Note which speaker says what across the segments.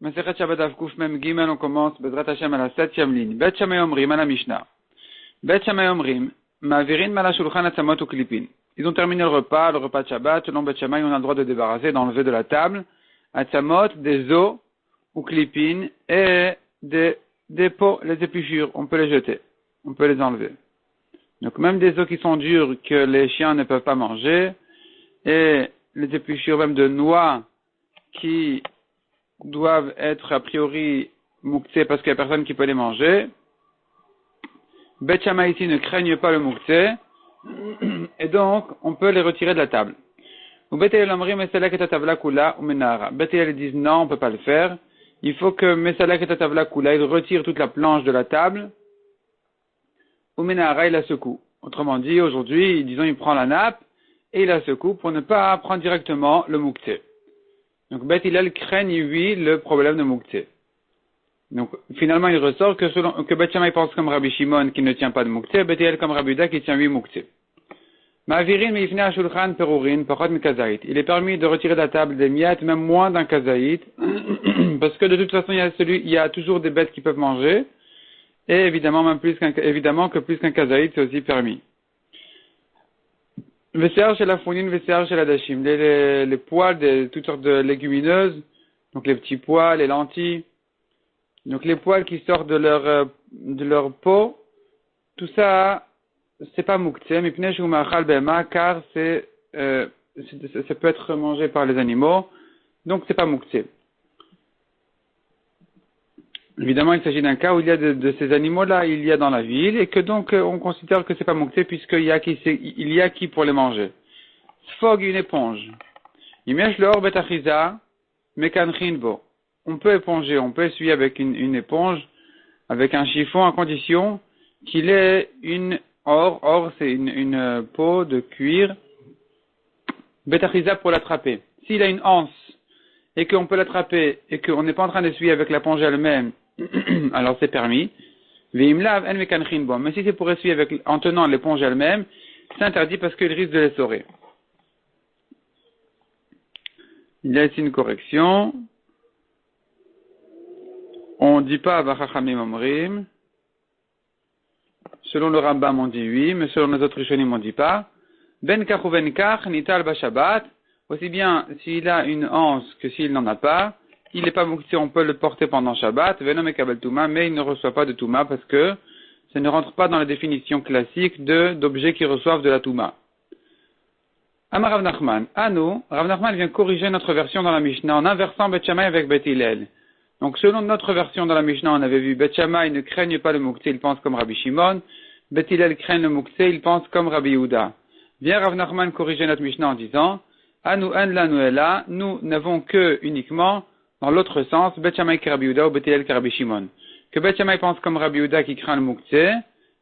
Speaker 1: Masechet Shabbat Daf Kuf Mem Gimel, on commence Bezrat Hashem à la 7e ligne. Bet Shammai Omrim à la Mishnah. Bet Shammai Omrim, Ma'avirin Mala Shulchan Atzamot Uklipin. Ils ont terminé le repas de Shabbat. Selon Bet Shammai, on a le droit de débarrasser, d'enlever de la table Atzamot, des os ou Klipin et des pots, les épluchures. On peut les jeter, on peut les enlever. Donc même des os qui sont durs que les chiens ne peuvent pas manger et les épluchures même de noix qui doivent être a priori mouktsé parce qu'il n'y a personne qui peut les manger. Bet Shammai ici ne craignent pas le mouktsé et donc on peut les retirer de la table. Ou Bet Hillel omrim mesalek et atavla kula ou menara. Bet Hillel disent non, on peut pas le faire. Il faut que mesalek et atavla kula, il retire toute la planche de la table. Ou menara, il la secoue. Autrement dit, aujourd'hui, disons, il prend la nappe et il la secoue pour ne pas prendre directement le mouktsé. Donc, Bet Hillel craigne, oui, le problème de mouktsé. Donc, finalement, il ressort que Bet Shammai pense comme Rabbi Shimon qui ne tient pas de mouktsé, Bet Hillel comme Rabbi Uda qui tient 8 mouktsé. Ma'avirin meifnei shulchan perurin pachot mikazait. Il est permis de retirer de la table des miettes, même moins d'un kazaït, parce que de toute façon, il y a toujours des bêtes qui peuvent manger, et évidemment, que plus qu'un kazaït, c'est aussi permis. Vesear chez la fournine, vesear chez la dachim. Les poils de toutes sortes de légumineuses, donc les petits pois, les lentilles, donc les poils qui sortent de leur peau, tout ça, c'est pas mouktsé, mais pnei ou ma'achal bema, car ça peut être mangé par les animaux, donc c'est pas mouktsé. Évidemment, il s'agit d'un cas où il y a de ces animaux-là, il y a dans la ville, et que donc on considère que c'est pas mouktsé puisqu'il y a qui pour les manger. Sfog, une éponge. Imesh l'or betachiza, mekanchin bo. On peut éponger, on peut essuyer avec une éponge, avec un chiffon, à condition qu'il ait une or, c'est une peau de cuir, betachiza pour l'attraper. S'il a une anse, et qu'on peut l'attraper, et qu'on n'est pas en train d'essuyer avec l'éponge elle-même, alors c'est permis. Mais si c'est pour essuyer en tenant l'éponge elle-même, c'est interdit parce qu'il risque de l'essorer. Il y a ici une correction. On ne dit pas Vachachamim Omrim. Selon le Rambam, on dit oui, mais selon les autres Rishonim, on ne dit pas. Ben kach ou ben kach, nital bashabat. Aussi bien s'il a une anse que s'il n'en a pas, il n'est pas mouktsé, on peut le porter pendant Shabbat, venom et kabel touma, mais il ne reçoit pas de touma parce que ça ne rentre pas dans la définition classique d'objets qui reçoivent de la touma. Amar Rav Nachman, Rav Nachman vient corriger notre version dans la Mishnah en inversant Bet Shammai avec Bet Hillel. Donc selon notre version dans la Mishnah, on avait vu Bet Shammai ne craigne pas le mouktsé, il pense comme Rabbi Shimon, Bet Hillel craint le mouktsé, il pense comme Rabbi Yehuda. Vient Rav Nachman corriger notre Mishnah en disant nous n'avons que uniquement dans l'autre sens, Bet Shammai ki Rabbi Yehuda ou Bet Hillel ki Rabbi Shimon. Que Bet Shammai pense comme Rabbi Yehuda qui craint le mouktsé,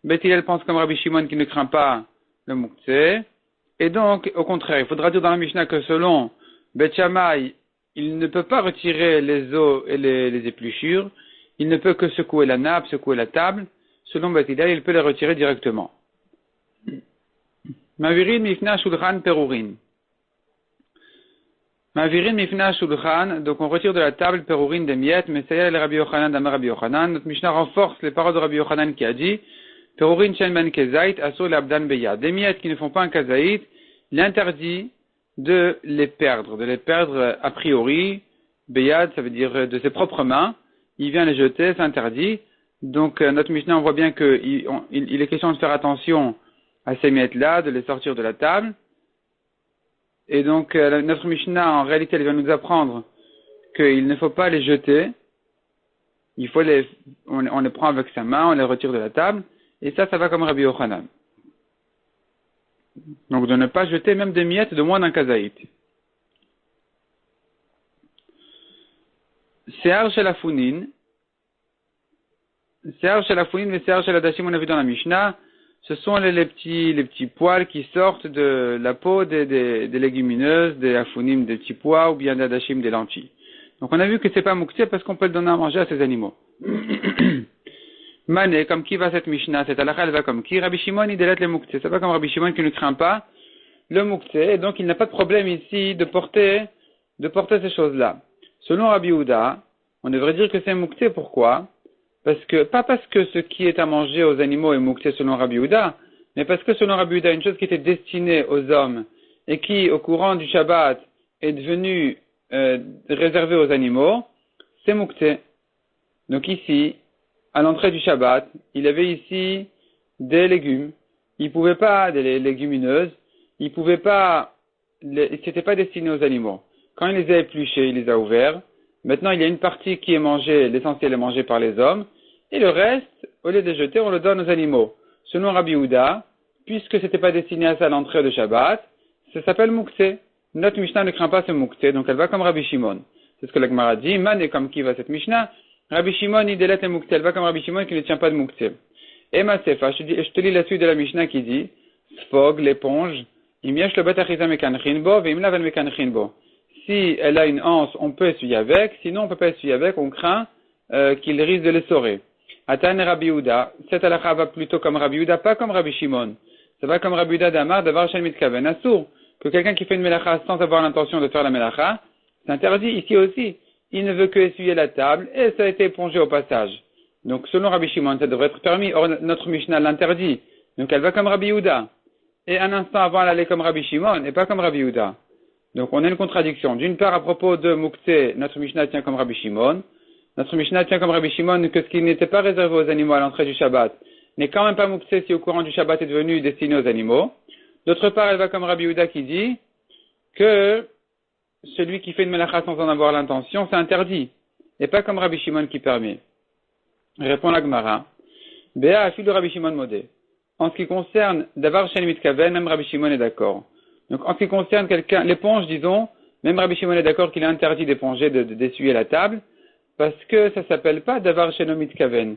Speaker 1: Bet Hillel pense comme Rabbi Shimon qui ne craint pas le mouktsé. Et donc, au contraire, il faudra dire dans la Mishnah que selon Bet Shammai, il ne peut pas retirer les os et les épluchures, il ne peut que secouer la nappe, secouer la table. Selon Bet Hillel, il peut les retirer directement. Ma'avirin mifna shulchan perurin. Ma'avirin mifna shulchan, donc on retire de la table perurin des miettes, mais ça y est, le Rabbi Yochanan d'Amar Rabbi Yochanan. Notre Mishnah renforce les paroles de Rabbi Yochanan qui a dit perurin shen ben kezait asur l'abdan beyad. Des miettes qui ne font pas un kazaït, il interdit de les perdre a priori. Beyad, ça veut dire de ses propres mains. Il vient les jeter, c'est interdit. Donc notre Mishnah, on voit bien qu'il est question de faire attention à ces miettes-là, de les sortir de la table. Et donc, notre Mishnah, en réalité, elle va nous apprendre qu'il ne faut pas les jeter. On les prend avec sa main, on les retire de la table. Et ça va comme Rabbi Yochanan. Donc, de ne pas jeter même des miettes de moins d'un kazaït. Se'ar shel afunin, mais se'ar shel adashim, on a vu dans la Mishnah, ce sont les petits poils qui sortent de la peau des légumineuses, des afunim, des petits pois, ou bien des adashim, des lentilles. Donc on a vu que c'est pas mouktsé parce qu'on peut le donner à manger à ces animaux. Mané, comme qui va cette Mishnah, cette halakha, elle va comme qui? Rabbi Shimon, il délète le mouktsé. C'est pas comme Rabbi Shimon qui ne craint pas le mouktsé, et donc il n'a pas de problème ici de porter ces choses-là. Selon Rabbi Yehuda, On devrait dire que c'est mukté. Pourquoi? Pas parce que ce qui est à manger aux animaux est mukté selon Rabbi Yehuda, mais parce que selon Rabbi Yehuda, une chose qui était destinée aux hommes et qui, au courant du Shabbat, est devenue réservée aux animaux, c'est mukté. Donc ici, à l'entrée du Shabbat, il avait ici des légumes. Il pouvait pas, des légumineuses, il pouvait pas, c'était pas destiné aux animaux. Quand il les a épluchés, il les a ouverts. Maintenant, il y a une partie qui est mangée, l'essentiel est mangé par les hommes, et le reste, au lieu de jeter, on le donne aux animaux. Selon Rabbi Yehuda, puisque c'était pas destiné à ça à l'entrée de Shabbat, ça s'appelle muktzeh. Notre Mishnah ne craint pas ce muktzeh, donc elle va comme Rabbi Shimon. C'est ce que la Gemara dit. Man est comme qui va cette Mishnah? Rabbi Shimon, il délaisse le muktzeh. Elle va comme Rabbi Shimon qui ne tient pas de muktzeh. Et ma sefa, je te lis la suite de la Mishnah qui dit, Sfog, l'éponge, im yesh le batachisa mekanchin bo, veim lavan mekanchin bo. Si elle a une anse, on peut essuyer avec. Sinon, on peut pas essuyer avec. On craint qu'il risque de l'essorer. Atan Rabbi Yehuda. Cette halakha va plutôt comme Rabbi Yehuda, pas comme Rabbi Shimon. Ça va comme Rabbi Yehuda d'Amar, d'avoir shalmit kaven. Assour, que quelqu'un qui fait une melacha sans avoir l'intention de faire la melacha, c'est interdit ici aussi. Il ne veut que essuyer la table et ça a été épongé au passage. Donc, selon Rabbi Shimon, ça devrait être permis. Or, notre Mishnah l'interdit. Donc, elle va comme Rabbi Yehuda. Et un instant avant, elle allait comme Rabbi Shimon et pas comme Rabbi Yehuda. Donc, on a une contradiction. D'une part, à propos de muktzeh, notre Mishnah tient comme Rabbi Shimon. Notre Mishnah tient comme Rabbi Shimon que ce qui n'était pas réservé aux animaux à l'entrée du Shabbat n'est quand même pas muktzeh si au courant du Shabbat est devenu destiné aux animaux. D'autre part, elle va comme Rabbi Yehuda qui dit que celui qui fait une melacha sans en avoir l'intention, c'est interdit. Et pas comme Rabbi Shimon qui permet. Répond la Gemara. Béa a fil de Rabbi Shimon modé. En ce qui concerne d'avoir shalmit kaven, même Rabbi Shimon est d'accord. Donc, en ce qui concerne quelqu'un, l'éponge, disons, même Rabbi Shimon est d'accord qu'il est interdit d'éponger, d'essuyer la table, parce que ça s'appelle pas d'avoir shenomit kaven.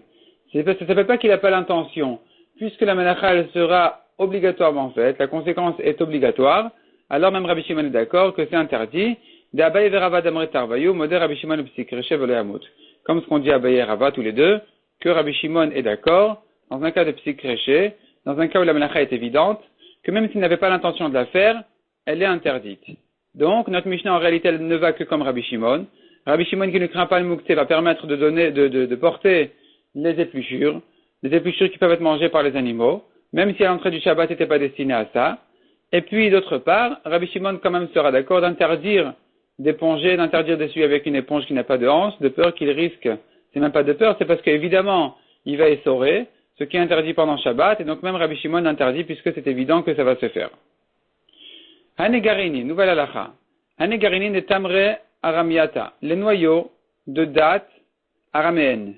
Speaker 1: Ça s'appelle pas qu'il n'a pas l'intention. Puisque la melacha, elle sera obligatoirement faite, la conséquence est obligatoire, alors même Rabbi Shimon est d'accord que c'est interdit. D'Abaye verava d'amre tarvayu, modé Rabbi Shimon ou psikreche voleamut. Comme ce qu'on dit à Abaye et Rava tous les deux, que Rabbi Shimon est d'accord, dans un cas de psikreche, dans un cas où la melacha est évidente, que même s'il n'avait pas l'intention de la faire, elle est interdite. Donc, notre Mishnah, en réalité, elle ne va que comme Rabbi Shimon. Rabbi Shimon, qui ne craint pas le muktzeh, va permettre de porter les épluchures qui peuvent être mangées par les animaux, même si à l'entrée du Shabbat n'était pas destiné à ça. Et puis, d'autre part, Rabbi Shimon, quand même, sera d'accord d'interdire d'éponger, d'interdire d'essuyer avec une éponge qui n'a pas de hanse, de peur qu'il risque. C'est même pas de peur, c'est parce qu'évidemment, il va essorer, ce qui est interdit pendant Shabbat, et donc même Rabbi Shimon interdit puisque c'est évident que ça va se faire. Hanegarini, nouvelle halakha. Hanegarini de tamre aramiata, les noyaux de date araméenne,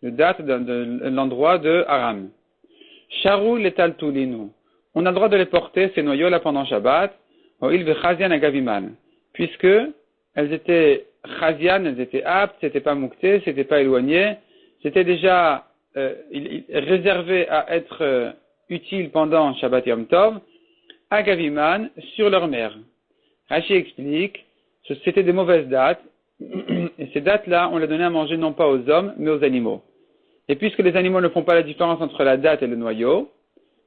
Speaker 1: de date de l'endroit de Aram. Charou letal tulinu. On a le droit de les porter, ces noyaux-là, pendant Shabbat, au il vechazian agaviman, puisque elles étaient chazian, elles étaient aptes, c'était pas muktzeh, c'était pas éloigné, c'était déjà réservé à être utile pendant Shabbat Yom Tov, à Gaviman, sur leur mère. Rashi explique, c'était des mauvaises dates, et ces dates-là, on les donnait à manger non pas aux hommes, mais aux animaux. Et puisque les animaux ne font pas la différence entre la date et le noyau,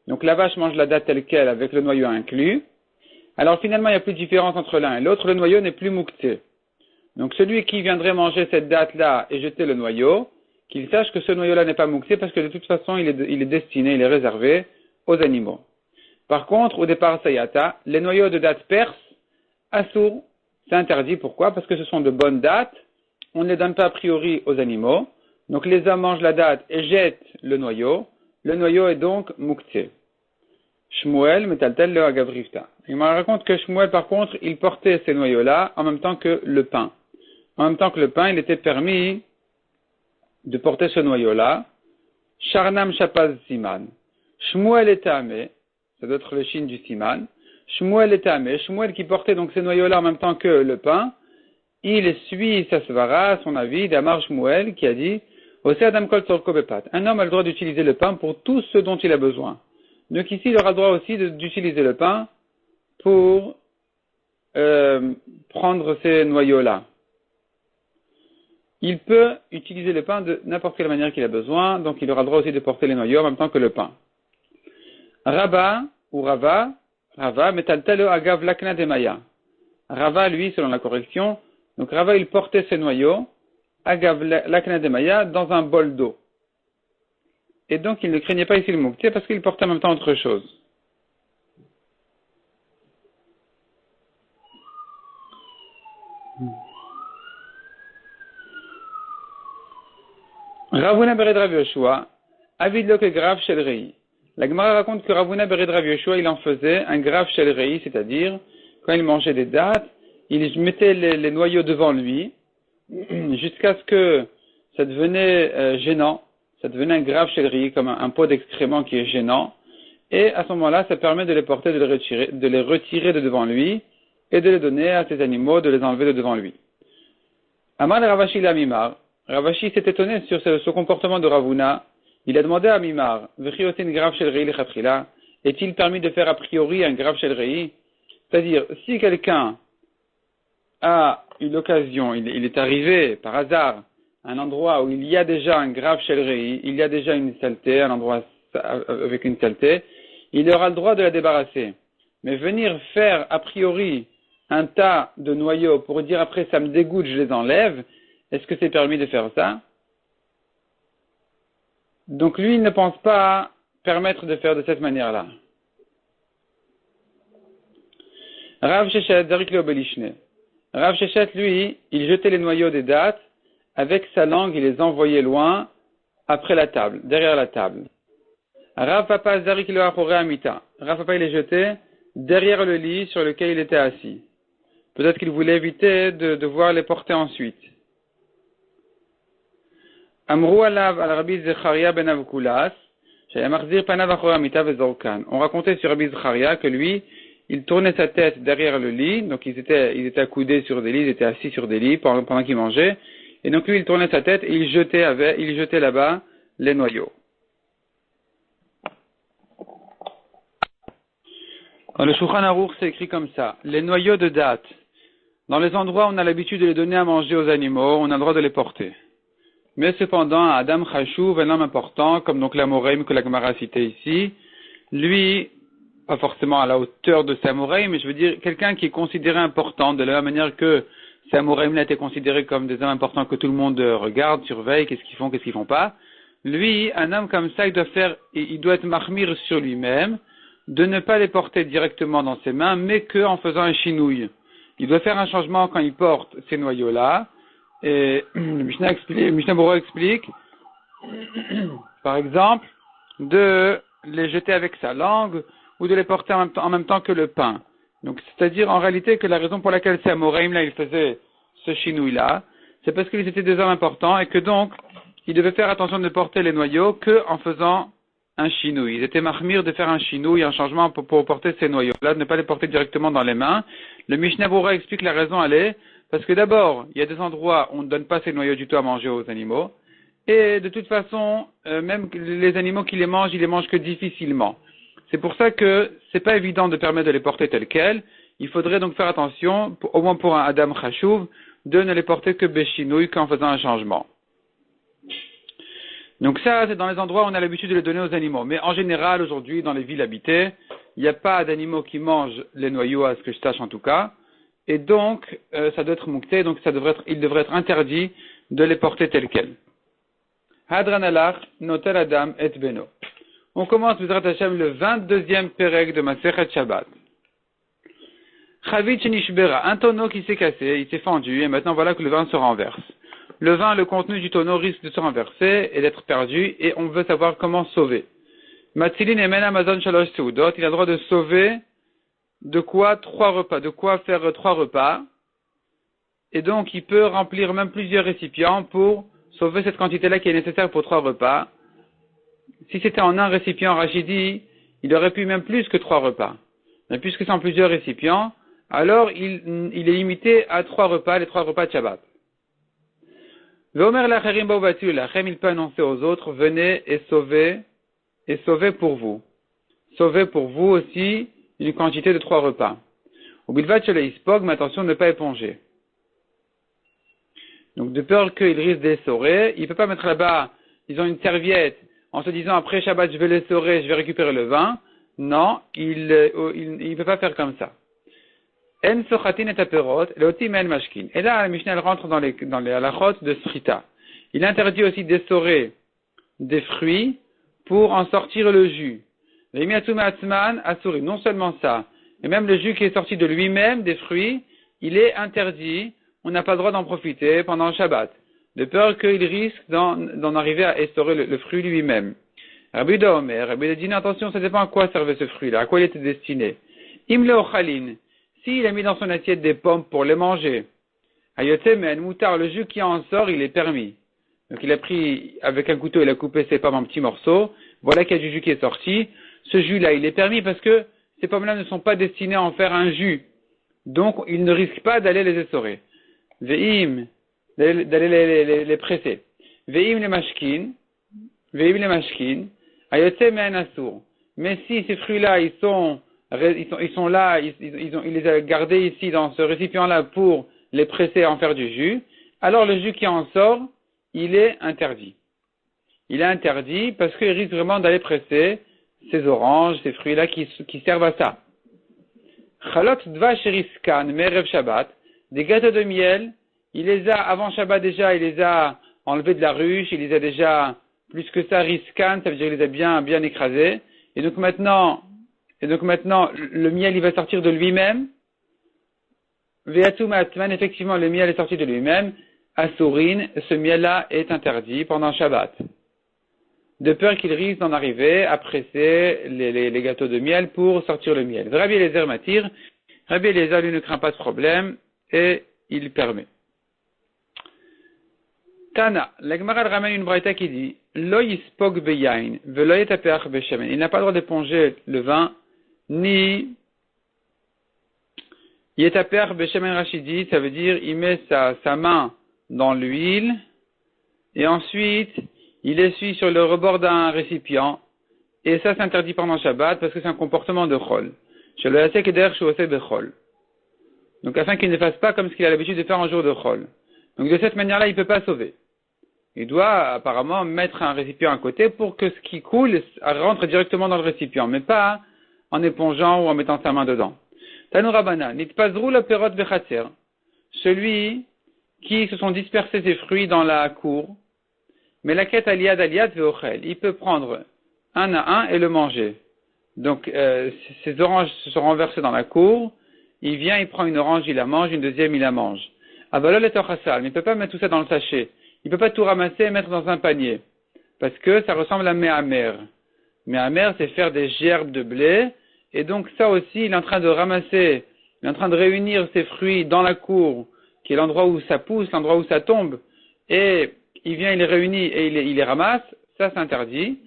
Speaker 1: donc la vache mange la date telle qu'elle avec le noyau inclus, alors finalement il n'y a plus de différence entre l'un et l'autre, le noyau n'est plus muktzeh. Donc celui qui viendrait manger cette date-là et jeter le noyau, qu'il sache que ce noyau-là n'est pas muktzeh parce que de toute façon il est destiné, il est réservé aux animaux. Par contre, au départ sayata, les noyaux de date perse, assour, c'est interdit. Pourquoi? Parce que ce sont de bonnes dates, on ne les donne pas a priori aux animaux, donc les hommes mangent la date et jettent le noyau est donc muktzeh. Shmuel metaltel le agavrifta. Il me raconte que Shmuel par contre, il portait ces noyaux-là en même temps que le pain. En même temps que le pain, il était permis de porter ce noyau-là. Sharnam shapaz siman. Shmuel est tamé, ça doit être le shin du siman. Shmuel est tamé. Shmuel qui portait donc ces noyaux-là en même temps que le pain, il suit sa svara, son avis, d'Amar Shmuel, qui a dit, Adam kol tzorko bepat. Un homme a le droit d'utiliser le pain pour tout ce dont il a besoin. Donc ici, il aura le droit aussi d'utiliser le pain pour prendre ces noyaux-là. Il peut utiliser le pain de n'importe quelle manière qu'il a besoin, donc il aura le droit aussi de porter les noyaux en même temps que le pain. Rava, metaltelo agav lakna de maya. Rava, lui, selon la correction, donc Rava, il portait ses noyaux agav lakna de maya, dans un bol d'eau. Et donc, il ne craignait pas ici le moukté parce qu'il portait en même temps autre chose. Ravuna bered Rav Yoshua, avid lo que grave shel rei. La Gemara raconte que Ravuna bered Rav Yoshua, il en faisait un grave shel rei, c'est-à-dire, quand il mangeait des dattes, il mettait les noyaux devant lui, jusqu'à ce que ça devenait gênant, ça devenait un grave shel rei, comme un pot d'excréments qui est gênant, et à ce moment-là, ça permet de les porter, de les retirer de devant lui, et de les donner à ses animaux, de les enlever de devant lui. Amar le Ravashi l'amimar, Ravashi s'est étonné sur ce comportement de Ravuna. Il a demandé à Mimar, est-il permis de faire a priori un grave shel rei? C'est-à-dire, si quelqu'un a eu l'occasion, il est arrivé par hasard à un endroit où il y a déjà un grave shel rei, il y a déjà une saleté, un endroit avec une saleté, il aura le droit de la débarrasser. Mais venir faire a priori un tas de noyaux pour dire après ça me dégoûte, je les enlève, est-ce que c'est permis de faire ça? Donc lui, il ne pense pas permettre de faire de cette manière-là. Rav Shechet, Zarik le Belishne. Rav Shechet, lui, il jetait les noyaux des dattes, avec sa langue, il les envoyait loin, après la table, derrière la table. Rav Papa, Zarik le Achore Amita. Rav Papa, il les jetait derrière le lit sur lequel il était assis. Peut-être qu'il voulait éviter de devoir les porter ensuite. Amrou alav al Rabbi Zecharia ben Avkulas, Shayamarzir panav achor amita vezorkan. On racontait sur Rabbi Zecharia que lui, il tournait sa tête derrière le lit, donc ils étaient accoudés sur des lits, ils étaient assis sur des lits pendant qu'ils mangeaient, et donc lui, il tournait sa tête et il jetait là-bas les noyaux. Dans le Shulchan Aruch, c'est écrit comme ça, les noyaux de dattes. Dans les endroits où on a l'habitude de les donner à manger aux animaux, on a le droit de les porter. Mais cependant, Adam Chashuv, un homme important, comme donc l'Amoreim que la Gemara a cité ici, lui, pas forcément à la hauteur de Samoreim, mais je veux dire quelqu'un qui est considéré important, de la même manière que Samoreim a été considéré comme des hommes importants que tout le monde regarde, surveille, qu'est-ce qu'ils font pas. Lui, un homme comme ça, il doit être mahmir sur lui-même, de ne pas les porter directement dans ses mains, mais qu'en faisant un chinouille. Il doit faire un changement quand il porte ces noyaux-là. Et Mishnah Bora explique, par exemple, de les jeter avec sa langue ou de les porter en même temps que le pain. Donc, c'est-à-dire en réalité que la raison pour laquelle c'est Amoreim là, il faisait ce chinouille-là, c'est parce qu'ils étaient des hommes importants et que donc, ils devaient faire attention de ne porter les noyaux qu'en faisant un chinouille. Ils étaient mahmir de faire un chinouille, un changement pour porter ces noyaux-là, de ne pas les porter directement dans les mains. Le Mishnah Bora explique la raison, elle est parce que d'abord, il y a des endroits où on ne donne pas ces noyaux du tout à manger aux animaux. Et de toute façon, même les animaux qui les mangent, ils les mangent que difficilement. C'est pour ça que c'est pas évident de permettre de les porter tels quels. Il faudrait donc faire attention, au moins pour un Adam Chashuv, de ne les porter que béchinouille qu'en faisant un changement. Donc ça, c'est dans les endroits où on a l'habitude de les donner aux animaux. Mais en général, aujourd'hui, dans les villes habitées, il n'y a pas d'animaux qui mangent les noyaux, à ce que je sache en tout cas. Et donc, ça doit être moukté, donc il devrait être interdit de les porter tels quels. Hadran alach, notel adam et beno. On commence, Bezrat Hashem, le 22e pérec de Masechet Shabbat. Chavit shenishbera, un tonneau qui s'est cassé, il s'est fendu, et maintenant voilà que le vin se renverse. Le vin, le contenu du tonneau risque de se renverser et d'être perdu, et on veut savoir comment sauver. Matzilin emen Amazon shalosh seudot, il a le droit de sauver de quoi 3 repas, de quoi faire 3 repas, et donc il peut remplir même plusieurs récipients pour sauver cette quantité-là qui est nécessaire pour 3 repas. Si c'était en un récipient, Rachidi, il aurait pu même plus que 3 repas. Mais puisque c'est en plusieurs récipients, alors il est limité à 3 repas, les 3 repas de Shabbat. Veomer l'acherim ba'uvatu, l'achem, il peut annoncer aux autres, venez et sauvez pour vous. Sauvez pour vous aussi une quantité de 3 repas. Au bilvat shel ispog, mais attention de ne pas éponger. Donc de peur qu'il risque d'essorer, il ne peut pas mettre là-bas, ils ont une serviette, en se disant après Shabbat je vais l'essorer, je vais récupérer le vin. Non, il ne peut pas faire comme ça. En sochatin et aperot, leoti men mashkin. Et là, la Mishnah, elle rentre dans les halachot de Srita. Il interdit aussi d'essorer des fruits pour en sortir le jus. Non seulement ça, mais même le jus qui est sorti de lui-même, des fruits, il est interdit. On n'a pas le droit d'en profiter pendant le Shabbat, de peur qu'il risque d'en arriver à essorer le fruit lui-même. Rabbi Uda dit, attention, ça dépend à quoi servait ce fruit-là, à quoi il était destiné. Imle ochalin, s'il a mis dans son assiette des pommes pour les manger, ayotemen, moutar, le jus qui en sort, il est permis. Donc il a pris, avec un couteau, il a coupé ses pommes en petits morceaux, voilà qu'il y a du jus qui est sorti. Ce jus-là, il est permis parce que ces pommes-là ne sont pas destinées à en faire un jus. Donc, il ne risque pas d'aller les essorer. Ve'im, d'aller les presser. Ve'im les mashkin, ayotse me'en asur. Mais si ces fruits-là, ils sont là, il les a gardés ici dans ce récipient-là pour les presser et en faire du jus, alors le jus qui en sort, il est interdit. Il est interdit parce qu'il risque vraiment d'aller presser ces oranges, ces fruits-là qui servent à ça. Chalot dvash riskan merev Shabbat, des gâteaux de miel, il les a, avant Shabbat déjà, il les a enlevés de la ruche, il les a déjà, plus que ça, riskan, ça veut dire qu'il les a bien écrasés. Et donc maintenant, le miel, il va sortir de lui-même. Ve'atum atman, effectivement, le miel est sorti de lui-même. Asurin, ce miel-là est interdit pendant Shabbat. De peur qu'il risque d'en arriver à presser les gâteaux de miel pour sortir le miel. Rabbi Eliezer m'attire. Rabbi Eliezer, lui, ne craint pas de problème et il permet. Tana, la Gemara ramène une braïta qui dit Lo yispog beyain, velo yetapeach beshemen. Il n'a pas le droit d'éponger le vin, ni yetapeach beshemen rachidi, ça veut dire il met sa main dans l'huile et ensuite il essuie sur le rebord d'un récipient, et ça s'interdit pendant Shabbat parce que c'est un comportement de chol. Donc afin qu'il ne fasse pas comme ce qu'il a l'habitude de faire en jour de chol. Donc de cette manière-là, il ne peut pas sauver. Il doit apparemment mettre un récipient à côté pour que ce qui coule rentre directement dans le récipient, mais pas en épongeant ou en mettant sa main dedans. Tanou Rabbanan, nitpazrou la perot bechatzer. Celui qui se sont dispersés ses fruits dans la cour, mais la quête aliad ve'ochel, il peut prendre un à un et le manger. Donc, ces oranges se sont renversées dans la cour, il vient, il prend une orange, il la mange, une deuxième, il la mange. Avalol et tochasal, mais il ne peut pas mettre tout ça dans le sachet. Il ne peut pas tout ramasser et mettre dans un panier. Parce que ça ressemble à méhamer. Méhamer, c'est faire des gerbes de blé, et donc ça aussi, il est en train de ramasser, il est en train de réunir ses fruits dans la cour, qui est l'endroit où ça pousse, l'endroit où ça tombe, et il vient, il les réunit et il les ramasse, ça c'est interdit.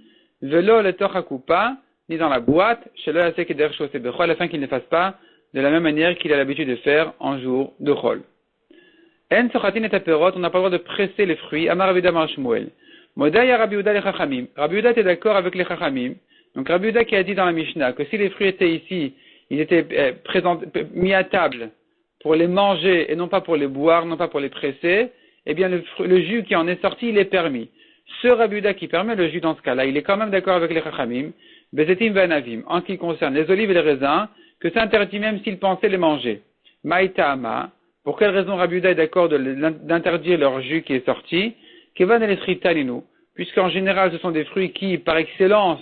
Speaker 1: Velo le tochakupa, ni dans la boîte, chez le asek eder shose bechol, afin qu'il ne fasse pas de la même manière qu'il a l'habitude de faire en jour de chol. En sochatin et aperot, on n'a pas le droit de presser les fruits. Amar Rabbi Uda Mar Shmuel. Modaya Rabbi Uda les chachamim. Rabbi Uda était d'accord avec les chachamim. Donc Rabbi Uda qui a dit dans la Mishnah que si les fruits étaient ici, ils étaient mis à table pour les manger et non pas pour les boire, non pas pour les presser, eh bien le jus qui en est sorti, il est permis. Ce Rabbi Uda qui permet le jus dans ce cas-là, il est quand même d'accord avec les chachamim, bezetim vanavim, en ce qui concerne les olives et les raisins, que c'est interdit même s'ils pensaient les manger. Maïtama, pour quelle raison Rabbi Uda est d'accord d'interdire leur jus qui est sorti? Kevan el fritalinu, puisqu'en général ce sont des fruits qui, par excellence,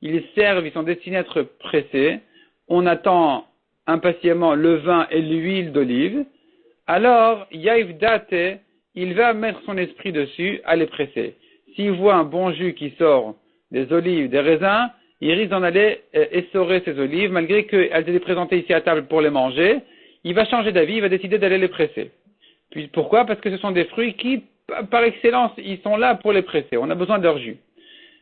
Speaker 1: ils servent, ils sont destinés à être pressés. On attend impatiemment le vin et l'huile d'olive. Alors, Yaïv Date, il va mettre son esprit dessus à les presser. S'il voit un bon jus qui sort des olives, des raisins, il risque d'en aller essorer ces olives, malgré qu'elles étaient présentées ici à table pour les manger. Il va changer d'avis, il va décider d'aller les presser. Puis pourquoi? Parce que ce sont des fruits qui, par excellence, ils sont là pour les presser. On a besoin de leur jus.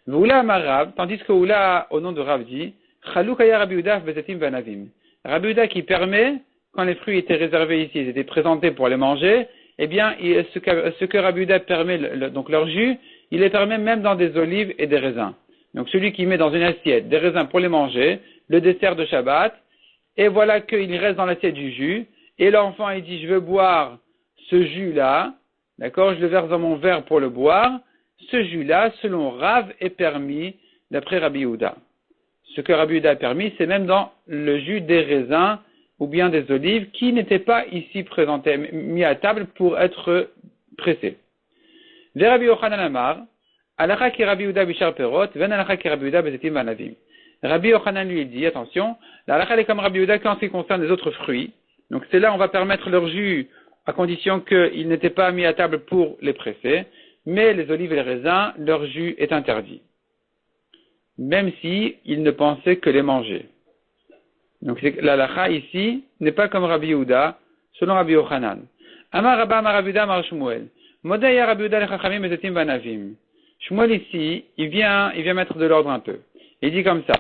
Speaker 1: Voula Marav, tandis que Oula, au nom de Rav, dit Chalukaya Rabbi Uda bezetim vanavim. Rabbi Uda qui permet, quand les fruits étaient réservés ici, ils étaient présentés pour les manger, eh bien, ce que Rabbi Uda permet, donc leur jus, il les permet même dans des olives et des raisins. Donc celui qui met dans une assiette des raisins pour les manger, le dessert de Shabbat, et voilà qu'il reste dans l'assiette du jus, et l'enfant il dit je veux boire ce jus-là, d'accord, je le verse dans mon verre pour le boire, ce jus-là, selon Rav, est permis d'après Rabbi Uda. Ce que Rabbi Uda a permis, c'est même dans le jus des raisins ou bien des olives qui n'étaient pas ici présentées, mis à table pour être pressées. Ve Rabbi Yochanan Amar, Alacha ki Rabbi Yehuda bishar perot, ven alacha ki Rabbi Yehuda bezetim vanavim. Rabbi Yochanan lui dit, attention, la halakha est comme Rabbi Yehuda qu'en ce qui concerne les autres fruits. Donc c'est là on va permettre leur jus à condition qu'ils n'étaient pas mis à table pour les presser, mais les olives et les raisins, leur jus est interdit. Même si ils ne pensaient que les manger. Donc la halakha ici n'est pas comme Rabbi Yehuda, selon Rabbi Yochanan. Amar Rabba Amar Rabbi Yehuda Amar Shmuel. Modaya Rabbi Yehuda lechachamim bezetim vanavim. Shmuel ici, il vient mettre de l'ordre un peu. Il dit comme ça.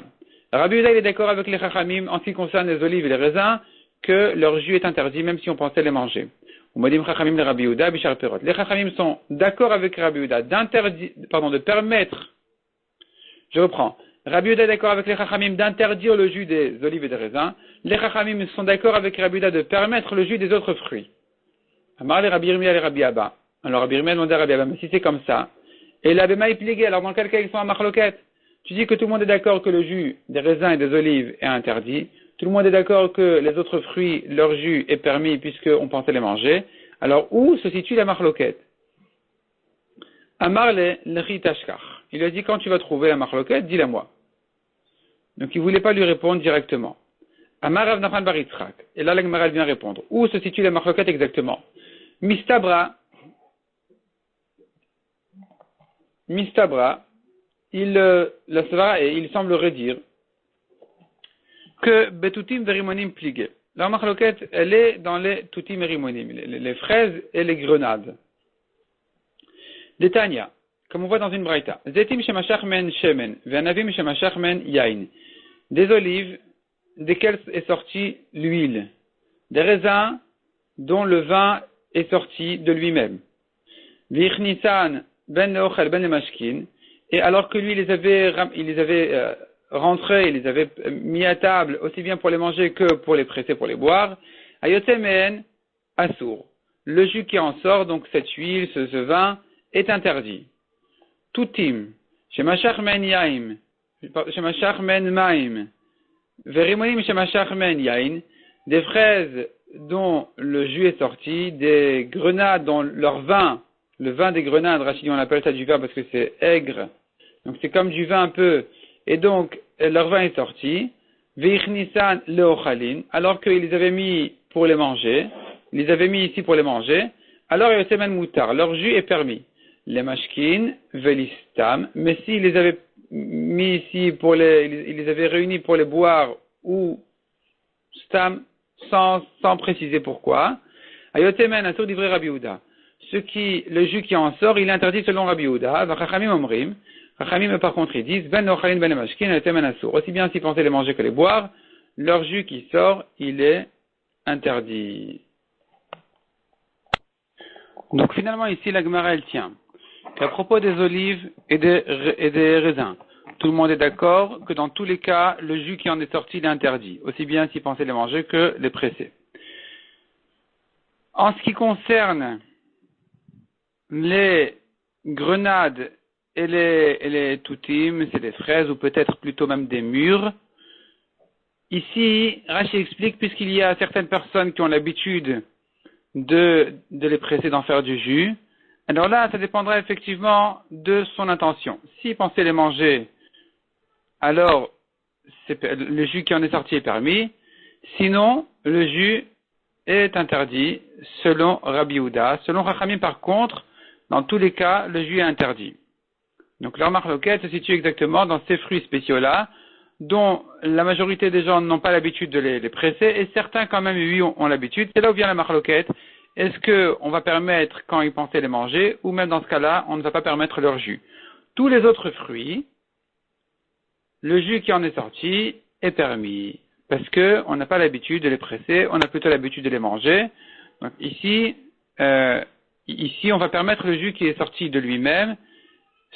Speaker 1: Rabbi Yehuda il est d'accord avec les chachamim en ce qui concerne les olives et les raisins que leur jus est interdit même si on pensait les manger. Les chachamim sont d'accord avec Rabbi Yehuda de permettre. Je reprends. Rabbi Yehuda est d'accord avec les chachamim d'interdire le jus des olives et des raisins. Les chachamim sont d'accord avec Rabbi Yehuda de permettre le jus des autres fruits. Amar les Rabbi Yirmiyah et Rabbi Abba. Alors Rabbi Yirmiyah demandait à Rabbi Abba, mais si c'est comme ça, et la béma est pliée, alors dans quel cas ils sont à marloquette? Tu dis que tout le monde est d'accord que le jus des raisins et des olives est interdit. Tout le monde est d'accord que les autres fruits, leur jus est permis puisqu'on pensait les manger. Alors où se situe la marloquette? Amar le ritashkar. Il a dit quand tu vas trouver la marloquette, dis-la moi. Donc il ne voulait pas lui répondre directement. Amar Rav Nachman bar Yitzchak. Et là la Gemara vient répondre. Où se situe la marloquette exactement? Mistabra, il semblerait dire que betutim verimonim pligé. La marloquette, elle est dans les tutim et rimonim, les fraises et les grenades. Détania, comme on voit dans une braïta. Zetim shemashach men shemen, ve'anavim shemashach men yain. Des olives, desquelles est sortie l'huile. Des raisins, dont le vin est sorti de lui-même. Vichnisan ben leochel ben lemashkin. Et alors que lui, il les avait rentrés, il les avait mis à table, aussi bien pour les manger que pour les presser, pour les boire, ayotemen assour. Le jus qui en sort, donc cette huile, ce vin, est interdit. Toutim, shemashach men yaim, shemashach men maim, verimonim shemashach men yain, des fraises dont le jus est sorti, des grenades dont leur vin, le vin des grenades, Rachid, on appelle ça du vin parce que c'est aigre, donc c'est comme du vin un peu, et donc leur vin est sorti, veichnisan leochalin, alors qu'ils les avaient mis pour les manger, ils les avaient mis ici pour les manger, alors yosemen moutar, leur jus est permis. Les mashkin, velistam, mais s'ils les avaient mis ici ils les avaient réunis pour les boire ou stam, sans préciser pourquoi, ayotemen asur divrei Rabbi Yehuda. Le jus qui en sort, il est interdit selon Rabbi Yehuda. Vachachamim omrim. Chachamim, par contre, ils disent, ben ochalin ben mashkin, ayotemen asur. Aussi bien s'ils pensaient les manger que les boire, leur jus qui sort, il est interdit. Donc finalement ici, la Gemara, elle tient qu'à propos des olives et des raisins, tout le monde est d'accord que dans tous les cas, le jus qui en est sorti, il est interdit. Aussi bien s'ils pensaient les manger que les presser. En ce qui concerne les grenades et les toutim, c'est des fraises ou peut-être plutôt même des mûres. Ici, Rashi explique, puisqu'il y a certaines personnes qui ont l'habitude de les presser, d'en faire du jus, alors là, ça dépendra effectivement de son intention. S'il pensait les manger, alors le jus qui en est sorti est permis. Sinon, le jus est interdit selon Rabbi Yehuda. Selon Chachamim, par contre, dans tous les cas, le jus est interdit. Donc leur marloquette se situe exactement dans ces fruits spéciaux-là, dont la majorité des gens n'ont pas l'habitude de les presser, et certains quand même, oui, ont l'habitude. C'est là où vient la marloquette. Est-ce qu'on va permettre quand ils pensaient les manger, ou même dans ce cas-là, on ne va pas permettre leur jus? Tous les autres fruits, le jus qui en est sorti est permis, parce qu'on n'a pas l'habitude de les presser, on a plutôt l'habitude de les manger. Donc ici, on va permettre le jus qui est sorti de lui-même,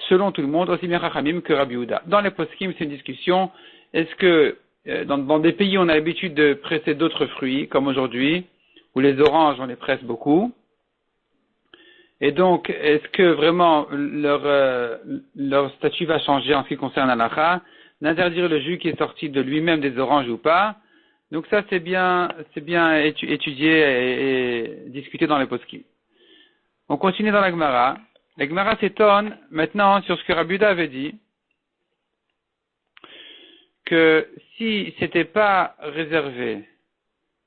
Speaker 1: selon tout le monde, aussi bien Chachamim que Rabbi Yehuda. Dans les poskim, c'est une discussion. Est-ce que dans des pays où on a l'habitude de presser d'autres fruits, comme aujourd'hui, où les oranges, on les presse beaucoup, et donc, est-ce que vraiment leur statut va changer en ce qui concerne l'halakha, d'interdire le jus qui est sorti de lui-même des oranges ou pas? Donc ça, c'est bien étudié et discuté dans les poskim. On continue dans la Gemara. La Gemara s'étonne maintenant sur ce que Rabbi Yehuda avait dit, que si c'était pas réservé,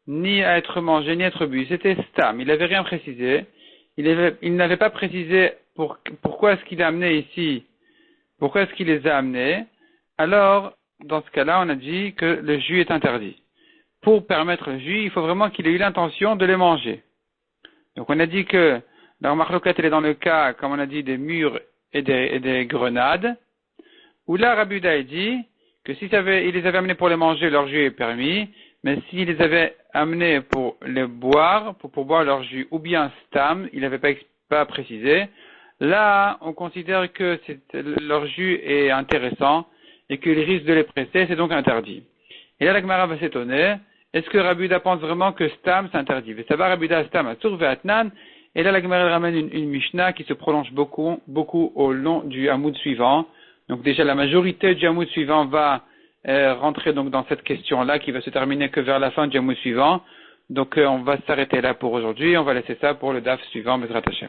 Speaker 1: ni à être mangé, ni à être bu, c'était stam. Il n'avait rien précisé. Il n'avait pas précisé pourquoi est-ce qu'il a amené ici, pourquoi est-ce qu'il les a amenés. Alors, dans ce cas-là, on a dit que le jus est interdit. Pour permettre le jus, il faut vraiment qu'il ait eu l'intention de les manger. Donc, on a dit que la marloquette, elle est dans le cas, comme on a dit, des mûres et des grenades, où là, Rabbi Yehuda dit que il les avait amenés pour les manger, leur jus est permis, mais s'il les avait amenés pour les boire, pour boire leur jus, ou bien stam, il n'avait pas précisé, là, on considère que leur jus est intéressant et qu'il risque de les presser, c'est donc interdit. Et là, la Gemara va s'étonner, est-ce que Rabbi Yehuda pense vraiment que stam, c'est interdit? Mais ça va, Rabbi Yehuda, stam, asur ve'atnan, et là, la Gemara ramène une Mishnah qui se prolonge beaucoup au long du Hamoud suivant. Donc déjà, la majorité du Hamoud suivant va rentrer donc dans cette question-là qui va se terminer que vers la fin du Hamoud suivant. Donc on va s'arrêter là pour aujourd'hui. On va laisser ça pour le DAF suivant, Bezrat Hashem.